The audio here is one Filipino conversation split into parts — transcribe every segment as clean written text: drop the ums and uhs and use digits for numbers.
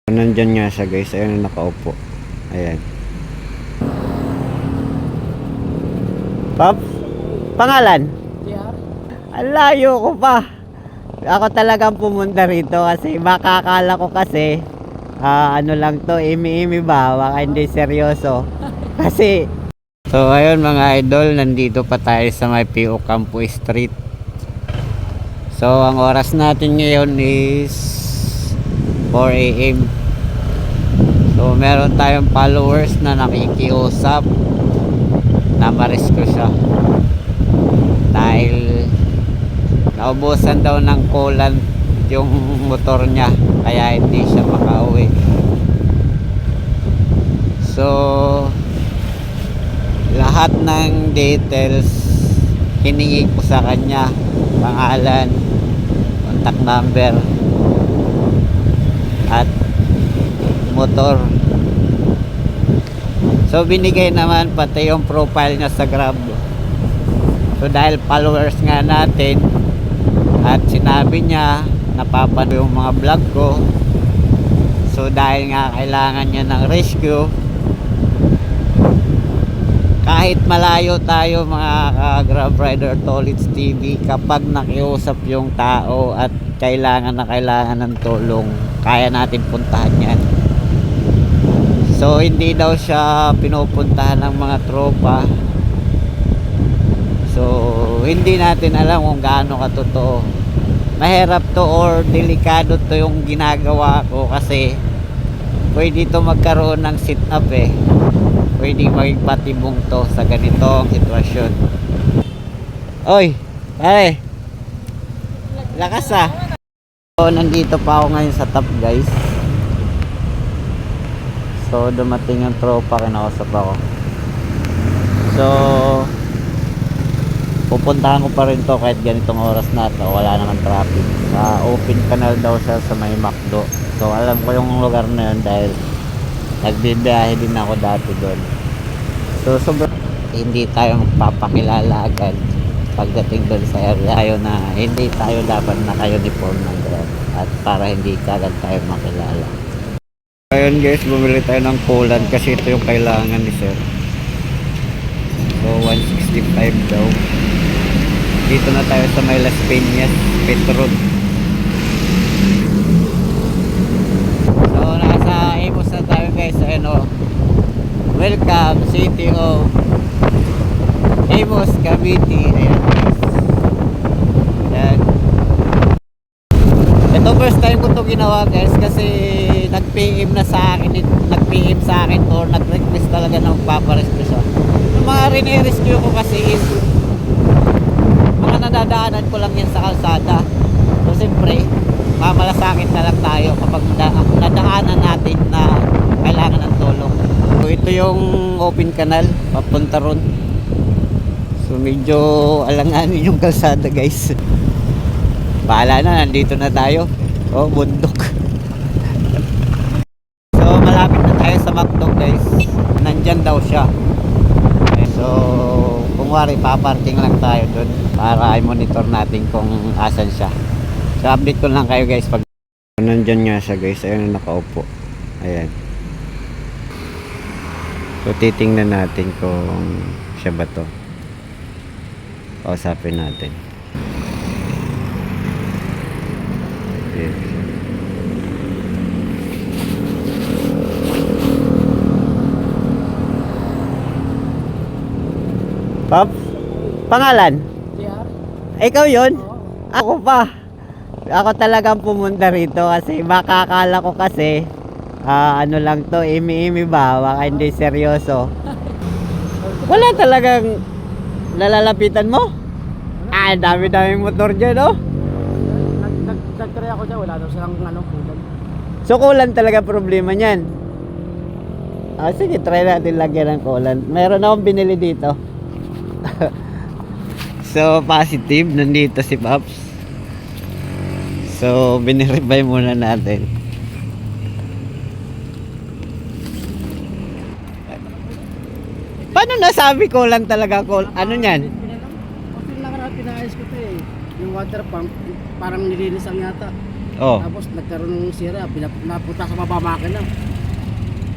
Nandyan nga siya guys, ayun na nakaupo. Ayan. Pops, pangalan? Ang layo ko pa. Ako talagang pumunta rito kasi makakala ko kasi ano lang to, imi-imi ba? Baka hindi seryoso. Kasi so ayun mga idol, nandito pa tayo sa may P.O. Campo Street. So ang oras natin ngayon is 4 AM. So meron tayong followers na nakikiusap na ma-rescue siya dahil naubusan daw ng coolant yung motor niya, kaya hindi siya makauwi. So lahat ng details hiningi ko sa kanya, pangalan, contact number at motor. So binigay naman pati yung profile niya sa Grab. So dahil followers nga natin at sinabi niya napapanood yung mga vlog ko, so dahil nga kailangan niya ng rescue, kahit malayo tayo mga Grab Rider Tolits TV, kapag nakiusap yung tao at kailangan ng tulong, kaya natin puntahan yan. So hindi daw siya pinupuntahan ng mga tropa. So hindi natin alam kung gaano katotoo. Mahirap to or delikado to yung ginagawa ko kasi pwede to magkaroon ng sit up eh. Pwede maging patibong to sa ganitong sitwasyon. Oy, pare, lakas ah. So nandito pa ako ngayon sa top guys. So dumating yung tropa, kinausap ako. So pupuntahan ko pa rin to kahit ganitong oras na to, wala naman traffic. Sa open canal daw siya sa may McDo. So alam ko yung lugar na yun dahil nagbibiyahe din ako dati doon. So sobrang hindi tayo magpapakilala agad pagdating doon sa area na hindi tayo dapat naka-uniform ng Grab at para hindi agad tayo makilala. Ayun guys, bumili tayo ng coolant kasi ito yung kailangan ni sir. So 165 daw. Dito na tayo sa may Las Piñas Petron. So nasa Imus na tayo guys. Ayun o, welcome City of Imus, Cavite. Ayan guys. Ayan. Ito first time ko to ginawa guys kasi nag-PM na sa akin, nag-PM sa akin or nag-request talaga na magpaparescue siya. Yung mga rin-rescue ko kasi is mga nadadaanan ko lang yan sa kalsada. So siyempre mamalasakit na lang tayo kapag nadaanan natin na kailangan ng tulong. So ito yung open canal papunta ron. So medyo alanganin yung kalsada guys. Bahala na, nandito na tayo. Oh, bundok. So malapit na tayo sa McDo guys. Nandyan daw siya. So kung wari paparking lang tayo dun para i-monitor natin kung asan siya. So update ko lang kayo guys pag nandyan nga siya guys. Ayun na nakaupo. Ayan. So titingnan natin kung siya ba to. Kausapin natin. Ayan. Pops, pangalan? Ikaw yun? Ako pa. Ako talagang pumunta rito kasi makakala ko kasi ano lang to, imi-imi ba? Baka hindi seryoso. Wala talagang nalalapitan mo? Ah, dami-daming motor dyan, oh. Nag-try ako dyan, wala daw silang kulang. So kulan talaga problema niyan. Ah, sige, try natin lagyan ng kulan. Meron akong binili dito. So positive, nandito si Pops. So biniribay muna natin. Paano nasabi ko lang talaga ko? Ano niyan? Kasi lang na pinayos ko to eh. Yung water pump, parang nilinis ang yata. Oh. Tapos nagkaroon ng sira, napunta sa mapamakina.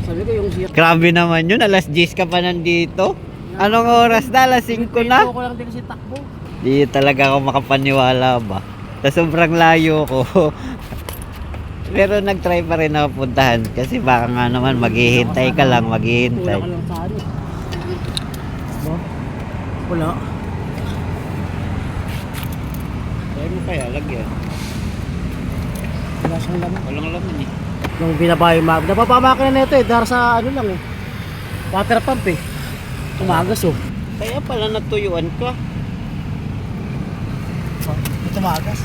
Sabi ko yung sira. Grabe naman yun, alas 10 ka pa nandito. Anong oras na? Alas 5 na? Ko lang din kasi takbo. Di talaga ako makapaniwala ba. Sa sobrang layo ko. Pero nag-try pa rin ako puntahan. Kasi baka nga naman maghihintay ka lang, maghihintay. Wala ka lang sa ano. Ba? Wala. Kaya mo kaya, lagyan. Wala siyang laman. Walang laman eh. Nung binaba yung map. Napapamakina na ito eh. Dahil sa ano lang eh. Water pump eh. Tumagas oh. Kaya pala natuyuan ka. Tumagas.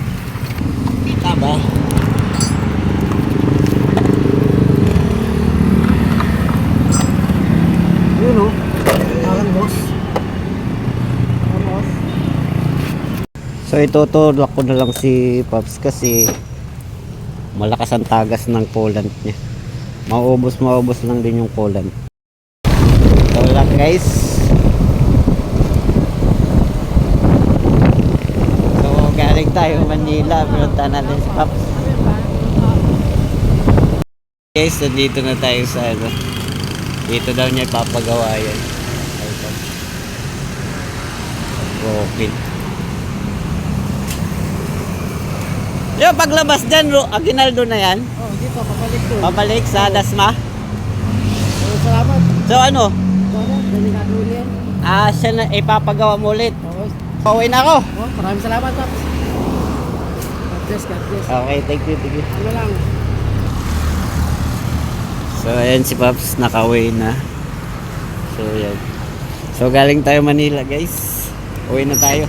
Kita ba? Yun oh. Parang boss. Parang boss. So itutulak ko na lang si Pops kasi malakas ang tagas ng coolant niya. Maubos lang din yung coolant. So lang guys. So galing tayo Manila, pinunta natin si Pops. Guys, so dito na tayo sa ano. Dito daw niya ipapagawa yan. Okay. Yo, paglabas dyan, Aguinaldo na yan. Oh, dito, papalik doon. Pabalik sa Dasma. Salamat. So ano? Sana, dali nga doon yan. Siya na ipapagawa mo ulit. Okay. Pauwi na ako. Oh, maraming salamat, Paps. God bless, God bless. Okay, thank you. Ano lang. So ayan si Pops, nakauwi na. So yan. So galing tayo Manila guys. Uwi na tayo.